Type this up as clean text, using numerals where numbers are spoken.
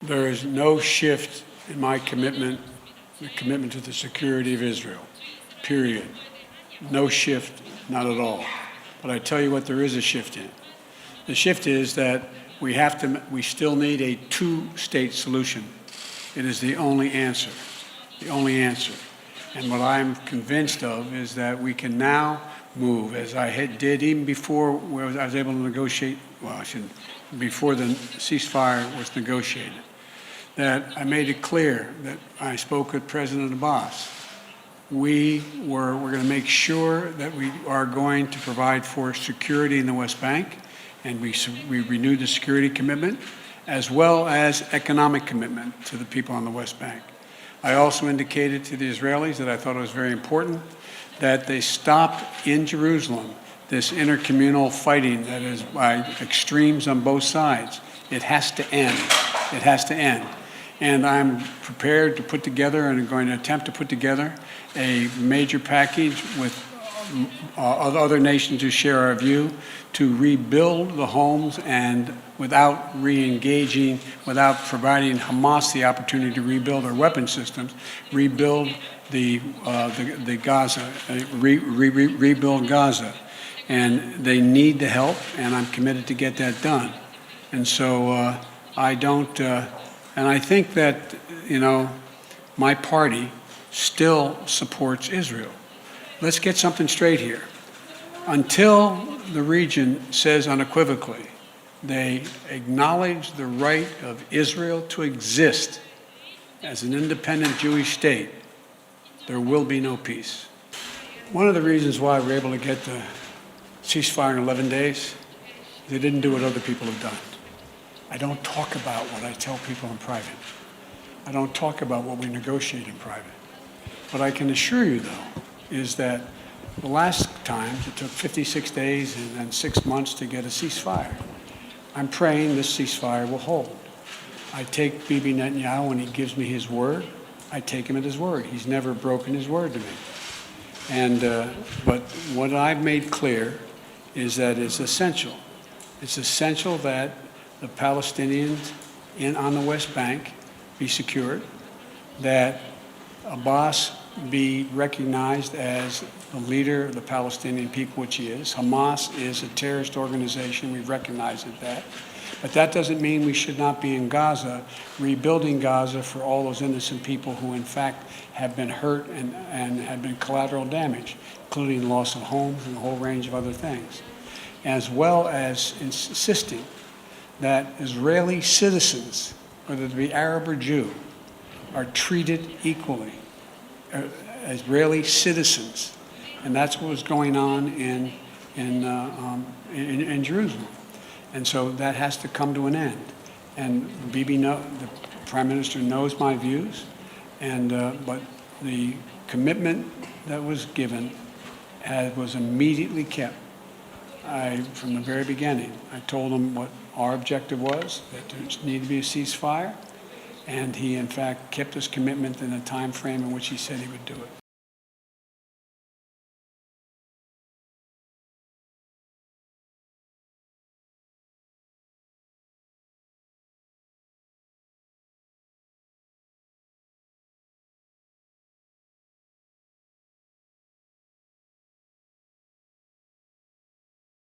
There is no shift in my commitment, the commitment to the security of Israel, period. No shift, not at all. But I tell you what there is a shift in. The shift is that we still need a two-state solution. It is the only answer, the only answer. And what I'm convinced of is that we can now move, as I did even before I was able to negotiate, before the ceasefire was negotiated, that I made it clear that I spoke with President Abbas. We're going to make sure that we are going to provide for security in the West Bank, and we renewed the security commitment, as well as economic commitment to the people on the West Bank. I also indicated to the Israelis that I thought it was very important that they stop in Jerusalem this intercommunal fighting that is by extremes on both sides. It has to end. It has to end. And I'm prepared to put together, and I'm going to attempt to put together, a major package with other nations who share our view to rebuild the homes, and without re-engaging, without providing Hamas the opportunity to rebuild our weapon systems, rebuild the Gaza, rebuild Gaza. And they need the help, and I'm committed to get that done. And so and I think that, my party still supports Israel. Let's get something straight here. Until the region says unequivocally they acknowledge the right of Israel to exist as an independent Jewish state, there will be no peace. One of the reasons why we're able to get the ceasefire in 11 days, they didn't do what other people have done. I don't talk about what I tell people in private. I don't talk about what we negotiate in private. What I can assure you, though, is that the last time it took 56 days and then 6 months to get a ceasefire. I'm praying this ceasefire will hold. I take Bibi Netanyahu when he gives me his word. I take him at his word. He's never broken his word to me. And but what I've made clear is that it's essential. It's essential that the Palestinians on the West Bank be secured, that Abbas be recognized as the leader of the Palestinian people, which he is. Hamas is a terrorist organization. We recognize that. But that doesn't mean we should not be in Gaza, rebuilding Gaza for all those innocent people who, in fact, have been hurt and have been collateral damage, including loss of homes and a whole range of other things, as well as insisting that Israeli citizens, whether they be Arab or Jew, are treated equally. Israeli citizens, and that's what was going on in Jerusalem, and so that has to come to an end. And the Prime Minister knows my views, and but the commitment that was given was immediately kept. From the very beginning, I told him what our objective was, that there needed to be a ceasefire, and he, in fact, kept his commitment in the time frame in which he said he would do it.